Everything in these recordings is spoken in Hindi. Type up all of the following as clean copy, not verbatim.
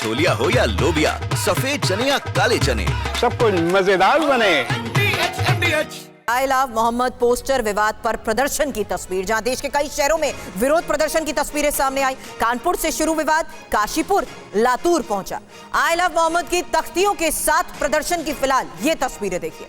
छोलिया हो या लोबिया, सफेद चने या काले चने, सब कुछ मजेदार बने। आई लव मोहम्मद पोस्टर विवाद पर प्रदर्शन की तस्वीर, जहां देश के कई शहरों में विरोध प्रदर्शन की तस्वीरें सामने आई। कानपुर से शुरू विवाद, काशीपुर लातूर पहुंचा। आई लव मोहम्मद की तख्तियों के साथ प्रदर्शन की फिलहाल ये तस्वीरें देखिए।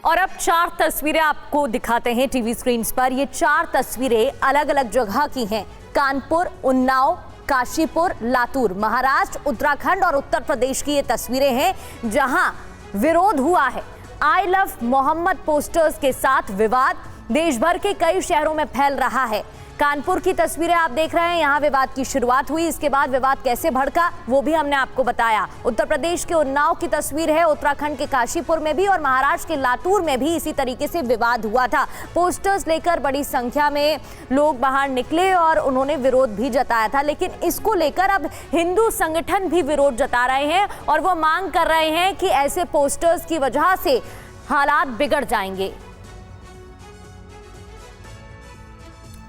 और अब 4 तस्वीरें आपको दिखाते हैं टीवी स्क्रीन पर। ये 4 तस्वीरें अलग अलग जगह की हैं। कानपुर, उन्नाव, काशीपुर, लातूर, महाराष्ट्र, उत्तराखंड और उत्तर प्रदेश की ये तस्वीरें हैं जहां विरोध हुआ है। आई लव मोहम्मद पोस्टर्स के साथ विवाद देश भर के कई शहरों में फैल रहा है। कानपुर की तस्वीरें आप देख रहे हैं, यहां विवाद की शुरुआत हुई, इसके बाद विवाद कैसे भड़का वो भी हमने आपको बताया। उत्तर प्रदेश के उन्नाव की तस्वीर है, उत्तराखंड के काशीपुर में भी और महाराष्ट्र के लातूर में भी इसी तरीके से विवाद हुआ था। पोस्टर्स लेकर बड़ी संख्या में लोग बाहर निकले और उन्होंने विरोध भी जताया था, लेकिन इसको लेकर अब हिंदू संगठन भी विरोध जता रहे हैं और वो मांग कर रहे हैं कि ऐसे पोस्टर्स की वजह से हालात बिगड़ जाएंगे।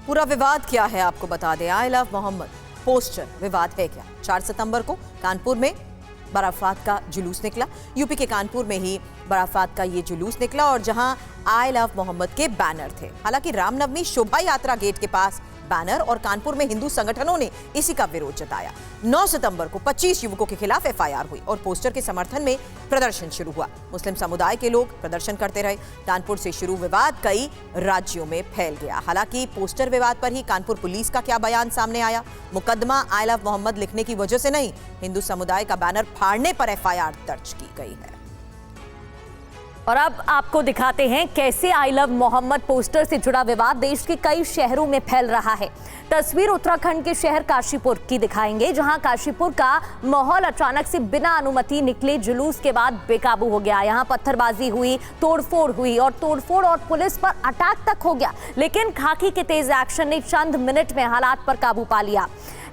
पूरा विवाद क्या है आपको बता दें। आई लव मोहम्मद पोस्टर विवाद है क्या। 4 सितंबर को कानपुर में बराफात का जुलूस निकला। यूपी के कानपुर में ही बराफात का ये जुलूस निकला और जहां आई लव मोहम्मद के बैनर थे। हालांकि रामनवमी शोभा यात्रा गेट के पास बैनर और कानपुर में हिंदू संगठनों ने इसी का विरोध जताया। 9 सितंबर को 25 युवकों के खिलाफ एफआईआर हुई और पोस्टर के समर्थन में प्रदर्शन शुरू हुआ। मुस्लिम समुदाय के लोग प्रदर्शन करते रहे। कानपुर से शुरू विवाद कई राज्यों में फैल गया। हालांकि पोस्टर विवाद पर ही कानपुर पुलिस का क्या बयान सामने आया। मुकदमा आई लव मोहम्मद लिखने की वजह से नहीं, हिंदू समुदाय का बैनर फाड़ने पर एफआईआर दर्ज की गई है। और अब आपको दिखाते हैं कैसे आई लव मोहम्मद पोस्टर से जुड़ा विवाद देश के कई शहरों में फैल रहा है। तस्वीर उत्तराखंड के शहर काशीपुर की दिखाएंगे, जहां काशीपुर का माहौल अचानक से बिना अनुमति निकले जुलूस के बाद बेकाबू हो गया। यहां पत्थरबाजी हुई, तोड़फोड़ हुई और तोड़फोड़ और पुलिस पर अटैक तक हो गया, लेकिन खाकी के तेज एक्शन ने चंद मिनट में हालात पर काबू पा लिया।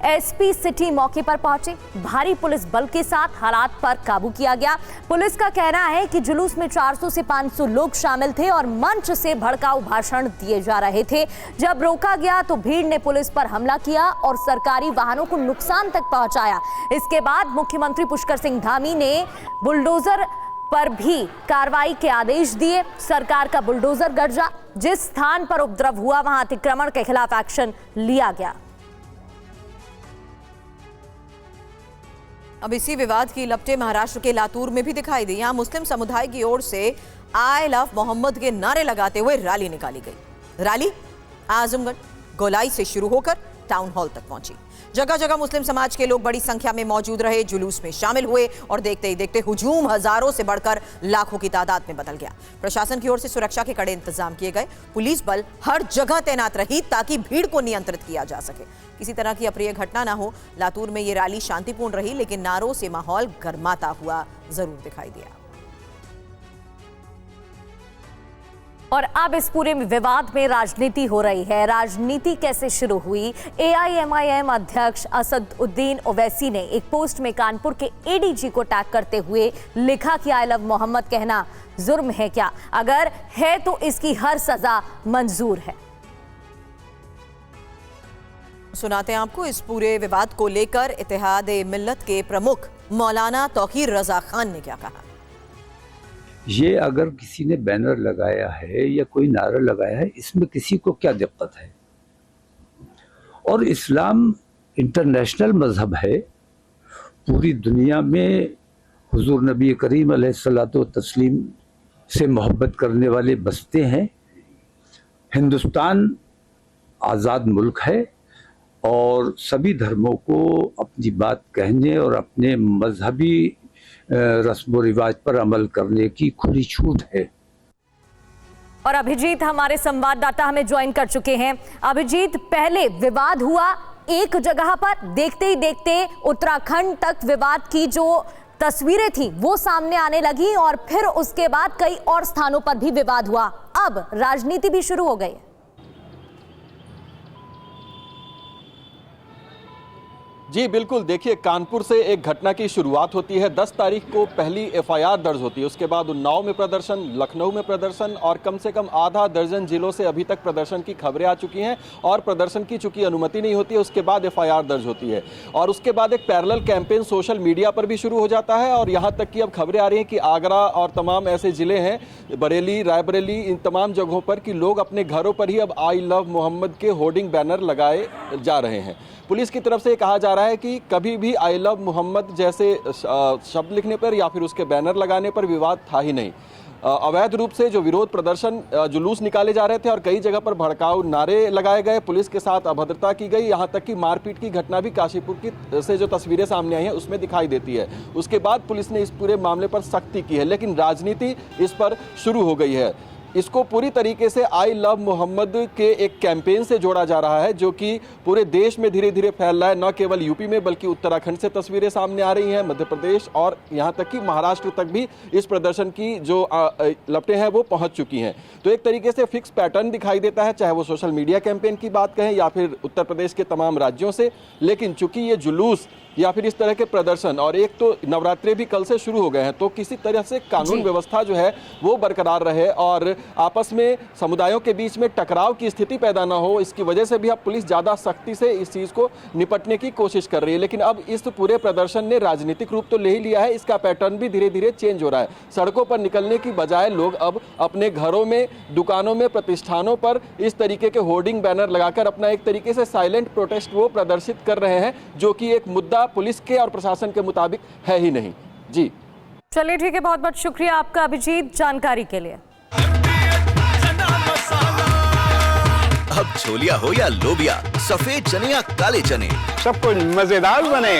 एसपी सिटी मौके पर पहुंचे, भारी पुलिस बल के साथ हालात पर काबू किया गया। पुलिस का कहना है कि जुलूस में 400 से 500 लोग शामिल थे और मंच से भड़काऊ भाषण दिए जा रहे थे। जब रोका गया तो भीड़ ने पुलिस पर हमला किया और सरकारी वाहनों को नुकसान तक पहुंचाया। इसके बाद मुख्यमंत्री पुष्कर सिंह धामी ने बुलडोजर पर भी कार्रवाई के आदेश दिए। सरकार का बुलडोजर गरजा, जिस स्थान पर उपद्रव हुआ वहां अतिक्रमण के खिलाफ एक्शन लिया गया। अब इसी विवाद की लपटें महाराष्ट्र के लातूर में भी दिखाई दी। यहां मुस्लिम समुदाय की ओर से आई लव मोहम्मद के नारे लगाते हुए रैली निकाली गई। रैली आजमगढ़ गोलाई से शुरू होकर टाउन हॉल तक पहुंची। जगह जगह मुस्लिम समाज के लोग बड़ी संख्या में मौजूद रहे, जुलूस में शामिल हुए और देखते ही देखते हुजूम हजारों से बढ़कर लाखों की तादाद में बदल गया। प्रशासन की ओर से सुरक्षा के कड़े इंतजाम किए गए। पुलिस बल हर जगह तैनात रही ताकि भीड़ को नियंत्रित किया जा सके, किसी तरह की अप्रिय घटना ना हो। लातूर में ये रैली शांतिपूर्ण रही, लेकिन नारों से माहौल गर्माता हुआ जरूर दिखाई दिया। और अब इस पूरे विवाद में राजनीति हो रही है। राजनीति कैसे शुरू हुई? एआईएमआईएम अध्यक्ष असदुद्दीन ओवैसी ने एक पोस्ट में कानपुर के एडीजी को टैग करते हुए लिखा कि आई लव मोहम्मद कहना जुर्म है क्या? अगर है तो इसकी हर सजा मंजूर है। सुनाते हैं आपको इस पूरे विवाद को लेकर इत्तेहाद-ए मिल्लत के प्रमुख मौलाना तौकीर रजा खान ने क्या कहा। ये अगर किसी ने बैनर लगाया है या कोई नारा लगाया है, इसमें किसी को क्या दिक्कत है? और इस्लाम इंटरनेशनल मजहब है। पूरी दुनिया में हुजूर नबी करीम अलैहिस्सलातु तस्लीम से मोहब्बत करने वाले बसते हैं। हिंदुस्तान आज़ाद मुल्क है और सभी धर्मों को अपनी बात कहने और अपने मजहबी रस्म व रिवाज पर अमल करने की खुली छूट है। और अभिजीत हमारे संवाददाता हमें ज्वाइन कर चुके हैं। अभिजीत, पहले विवाद हुआ एक जगह पर, देखते ही देखते उत्तराखंड तक विवाद की जो तस्वीरें थी वो सामने आने लगी और फिर उसके बाद कई और स्थानों पर भी विवाद हुआ। अब राजनीति भी शुरू हो गई है। जी बिल्कुल, देखिए कानपुर से एक घटना की शुरुआत होती है। 10 तारीख को पहली एफआईआर दर्ज होती है, उसके बाद उन्नाव में प्रदर्शन, लखनऊ में प्रदर्शन और कम से कम आधा दर्जन जिलों से अभी तक प्रदर्शन की खबरें आ चुकी हैं और प्रदर्शन की चूंकि अनुमति नहीं होती है उसके बाद एफआईआर दर्ज होती है और उसके बाद एक पैरेलल कैंपेन सोशल मीडिया पर भी शुरू हो जाता है और यहाँ तक कि अब खबरें आ रही हैं कि आगरा और तमाम ऐसे जिले हैं, बरेली, रायबरेली, इन तमाम जगहों पर कि लोग अपने घरों पर ही अब आई लव मोहम्मद के होर्डिंग बैनर लगाए जा रहे हैं। पुलिस की तरफ से कहा जा रहा है कि कभी भी आई लव मोहम्मद जैसे शब्द लिखने पर या फिर उसके बैनर लगाने पर विवाद था ही नहीं। अवैध रूप से जो विरोध प्रदर्शन जुलूस निकाले जा रहे थे और कई जगह पर भड़काऊ नारे लगाए गए, पुलिस के साथ अभद्रता की गई, यहाँ तक कि मारपीट की घटना भी काशीपुर की से जो तस्वीरें सामने आई हैं उसमें दिखाई देती है। उसके बाद पुलिस ने इस पूरे मामले पर सख्ती की है, लेकिन राजनीति इस पर शुरू हो गई है। इसको पूरी तरीके से आई लव मोहम्मद के एक कैंपेन से जोड़ा जा रहा है जो कि पूरे देश में धीरे धीरे फैल रहा है। न केवल यूपी में बल्कि उत्तराखंड से तस्वीरें सामने आ रही हैं, मध्य प्रदेश और यहाँ तक कि महाराष्ट्र तक भी इस प्रदर्शन की जो लपटें हैं वो पहुँच चुकी हैं। तो एक तरीके से फिक्स पैटर्न दिखाई देता है, चाहे वो सोशल मीडिया कैंपेन की बात कहें या फिर उत्तर प्रदेश के तमाम राज्यों से। लेकिन चूंकि ये जुलूस या फिर इस तरह के प्रदर्शन और एक तो नवरात्रे भी कल से शुरू हो गए हैं, तो किसी तरह से कानून व्यवस्था जो है वो बरकरार रहे और आपस में समुदायों के बीच में टकराव की स्थिति पैदा ना हो, इसकी वजह से भी अब पुलिस ज़्यादा सख्ती से इस चीज़ को निपटने की कोशिश कर रही है। लेकिन अब इस पूरे प्रदर्शन ने राजनीतिक रूप तो ले ही लिया है, इसका पैटर्न भी धीरे धीरे चेंज हो रहा है। सड़कों पर निकलने की बजाय लोग अब अपने घरों में, दुकानों में, प्रतिष्ठानों पर इस तरीके के होर्डिंग बैनर लगाकर अपना एक तरीके से साइलेंट प्रोटेस्ट वो प्रदर्शित कर रहे हैं, जो कि एक मुद्दा पुलिस के और प्रशासन के मुताबिक है ही नहीं। जी चलिए ठीक है, बहुत बहुत शुक्रिया आपका अभिजीत जानकारी के लिए। अब छोलिया हो या लोबिया, सफेद चने या काले चने, सब कुछ मजेदार बने।